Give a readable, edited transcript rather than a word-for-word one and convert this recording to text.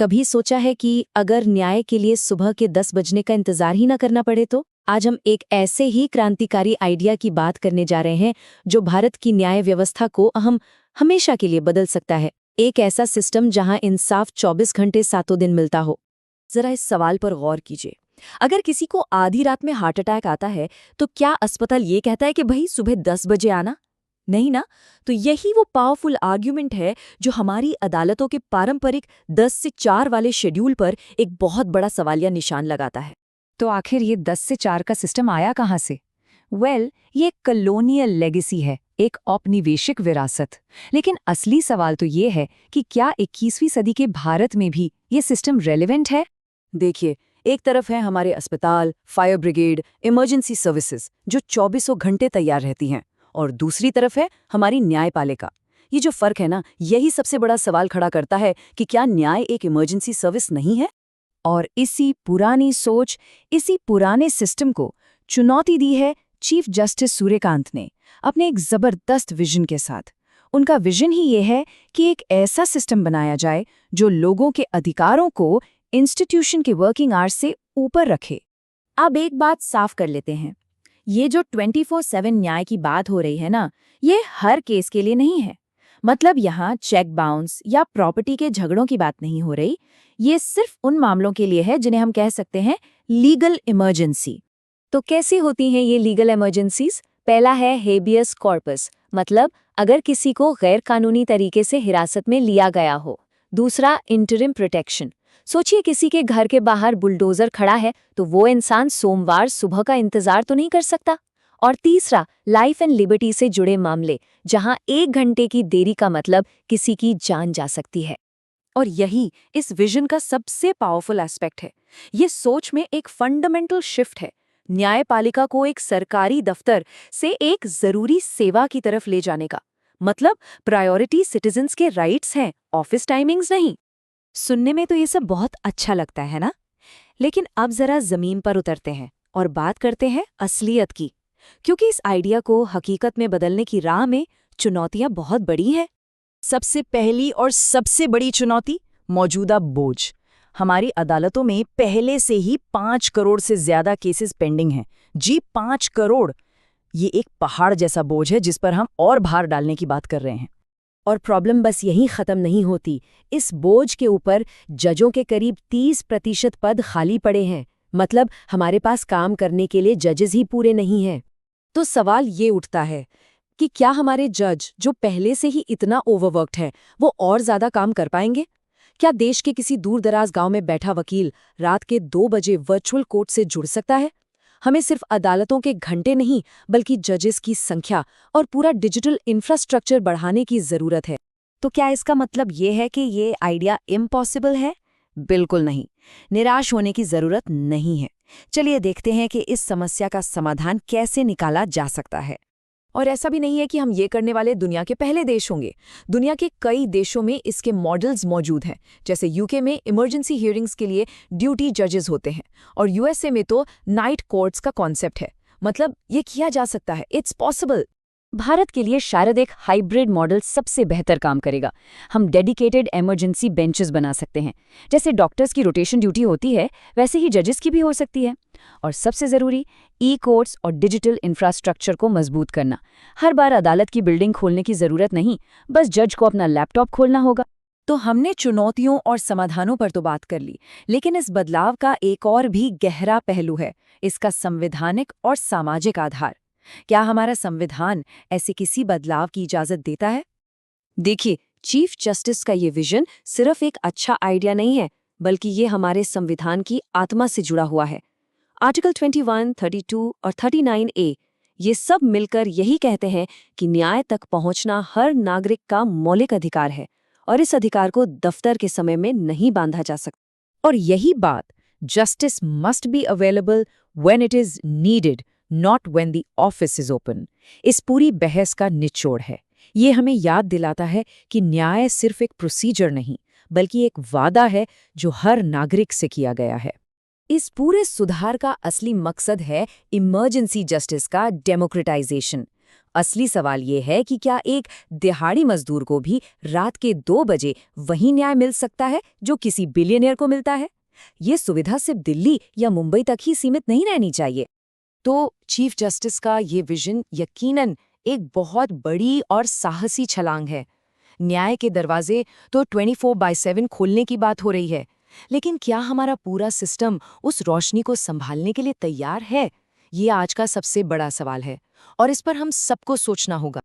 कभी सोचा है कि अगर न्याय के लिए सुबह के 10 बजने का इंतजार ही ना करना पड़े तो? आज हम एक ऐसे ही क्रांतिकारी आइडिया की बात करने जा रहे हैं जो भारत की न्याय व्यवस्था को हमेशा के लिए बदल सकता है। एक ऐसा सिस्टम जहां इंसाफ 24 घंटे सातों दिन मिलता हो। जरा इस सवाल पर गौर कीजिए। अगर किसी को आधी रात में हार्ट अटैक आता है तो क्या अस्पताल ये कहता है कि भाई सुबह 10 बजे आना? नहीं ना। तो यही वो पावरफुल आर्ग्यूमेंट है जो हमारी अदालतों के पारंपरिक 10 से 4 वाले शेड्यूल पर एक बहुत बड़ा सवालिया निशान लगाता है। तो आखिर ये 10 से 4 का सिस्टम आया कहाँ से? ये एक कॉलोनियल लेगेसी है, एक औपनिवेशिक विरासत। लेकिन असली सवाल तो ये है कि क्या 21वीं सदी के भारत में भी ये सिस्टम रेलेवेंट है? देखिए, एक तरफ है हमारे अस्पताल, फायर ब्रिगेड, इमरजेंसी सर्विसेज जो 24 घंटे तैयार रहती हैं, और दूसरी तरफ है हमारी न्यायपालिका। ये जो फर्क है ना, यही सबसे बड़ा सवाल खड़ा करता है कि क्या न्याय एक इमरजेंसी सर्विस नहीं है? और इसी पुरानी सोच, इसी पुराने सिस्टम को चुनौती दी है चीफ जस्टिस सूर्यकांत ने अपने एक जबरदस्त विजन के साथ। उनका विजन ही ये है कि एक ऐसा सिस्टम बनाया जाए जो लोगों के अधिकारों को इंस्टीट्यूशन के वर्किंग आवर्स से ऊपर रखे। अब एक बात साफ कर लेते हैं, ये जो 24/7 न्याय की बात हो रही है ना, ये हर केस के लिए नहीं है। मतलब यहाँ चेक बाउंस या प्रॉपर्टी के झगड़ों की बात नहीं हो रही। ये सिर्फ उन मामलों के लिए है जिन्हें हम कह सकते हैं लीगल इमरजेंसी। तो कैसे होती हैं ये लीगल इमरजेंसीज? पहला है हेबियस कॉर्पस, मतलब अगर किसी को गैर कानूनी तरीके से हिरासत में लिया गया हो। दूसरा इंटरिम प्रोटेक्शन। सोचिए किसी के घर के बाहर बुलडोजर खड़ा है तो वो इंसान सोमवार सुबह का इंतजार तो नहीं कर सकता। और तीसरा लाइफ एंड लिबर्टी से जुड़े मामले, जहां 1 घंटे की देरी का मतलब किसी की जान जा सकती है। और यही इस विजन का सबसे पावरफुल एस्पेक्ट है। ये सोच में एक फंडामेंटल शिफ्ट है, न्यायपालिका को एक सरकारी दफ्तर से एक जरूरी सेवा की तरफ ले जाने का। मतलब प्रायोरिटी सिटीजन्स के राइट्स हैं, ऑफिस टाइमिंग्स नहीं। सुनने में तो ये सब बहुत अच्छा लगता है ना, लेकिन अब जरा जमीन पर उतरते हैं और बात करते हैं असलियत की, क्योंकि इस आइडिया को हकीकत में बदलने की राह में चुनौतियां बहुत बड़ी हैं। सबसे पहली और सबसे बड़ी चुनौती मौजूदा बोझ। हमारी अदालतों में पहले से ही 5 करोड़ से ज्यादा केसेस पेंडिंग हैं। जी 5 करोड़! ये एक पहाड़ जैसा बोझ है जिस पर हम और भार डालने की बात कर रहे हैं। और प्रॉब्लम बस यहीं खत्म नहीं होती। इस बोझ के ऊपर जजों के करीब 30% पद खाली पड़े हैं। मतलब हमारे पास काम करने के लिए जजेस ही पूरे नहीं हैं। तो सवाल ये उठता है कि क्या हमारे जज, जो पहले से ही इतना ओवरवर्क्ड है, वो और ज्यादा काम कर पाएंगे? क्या देश के किसी दूर दराज गांव में बैठा वकील रात के 2 बजे वर्चुअल कोर्ट से जुड़ सकता है? हमें सिर्फ अदालतों के घंटे नहीं, बल्कि जजेस की संख्या और पूरा डिजिटल इंफ्रास्ट्रक्चर बढ़ाने की जरूरत है। तो क्या इसका मतलब ये है कि ये आइडिया इम्पॉसिबल है? बिल्कुल नहीं। निराश होने की जरूरत नहीं है। चलिए देखते हैं कि इस समस्या का समाधान कैसे निकाला जा सकता है। और ऐसा भी नहीं है कि हम ये करने वाले दुनिया के पहले देश होंगे। दुनिया के कई देशों में इसके मॉडल्स मौजूद हैं। जैसे यूके में इमरजेंसी हियरिंग्स के लिए ड्यूटी जजेस होते हैं, और यूएसए में तो नाइट कोर्ट्स का कॉन्सेप्ट है। मतलब ये किया जा सकता है, इट्स पॉसिबल। भारत के लिए शायद एक हाइब्रिड मॉडल सबसे बेहतर काम करेगा। हम डेडिकेटेड इमरजेंसी बेंचेस बना सकते हैं। जैसे डॉक्टर्स की रोटेशन ड्यूटी होती है, वैसे ही जजेस की भी हो सकती है। और सबसे ज़रूरी, ई-कोर्ट्स और डिजिटल इंफ्रास्ट्रक्चर को मजबूत करना। हर बार अदालत की बिल्डिंग खोलने की ज़रूरत नहीं, बस जज को अपना लैपटॉप खोलना होगा। तो हमने चुनौतियों और समाधानों पर तो बात कर ली, लेकिन इस बदलाव का एक और भी गहरा पहलू है, इसका संवैधानिक और सामाजिक आधार। क्या हमारा संविधान ऐसे किसी बदलाव की इजाजत देता है? देखिए, चीफ जस्टिस का ये विजन सिर्फ एक अच्छा आइडिया नहीं है, बल्कि ये हमारे संविधान की आत्मा से जुड़ा हुआ है। आर्टिकल 21, 32 और 39A ये सब मिलकर यही कहते हैं कि न्याय तक पहुंचना हर नागरिक का मौलिक अधिकार है, और इस अधिकार को दफ्तर के समय में नहीं बांधा जा सकता। और यही बात, justice must be available when it is needed, not when the office is open, इस पूरी बहस का निचोड़ है। ये हमें याद दिलाता है कि न्याय सिर्फ एक प्रोसीजर नहीं, बल्कि एक वादा है जो हर नागरिक से किया गया है। इस पूरे सुधार का असली मकसद है इमरजेंसी जस्टिस का डेमोक्रेटाइजेशन। असली सवाल ये है कि क्या एक दिहाड़ी मजदूर को भी रात के 2 बजे वही न्याय मिल सकता है जो किसी बिलियनियर को मिलता है? ये सुविधा सिर्फ दिल्ली या मुंबई तक ही सीमित नहीं रहनी चाहिए। तो चीफ जस्टिस का ये विजन यकीनन एक बहुत बड़ी और साहसी छलांग है। न्याय के दरवाजे तो 24/7 खोलने की बात हो रही है, लेकिन क्या हमारा पूरा सिस्टम उस रोशनी को संभालने के लिए तैयार है? ये आज का सबसे बड़ा सवाल है और इस पर हम सबको सोचना होगा।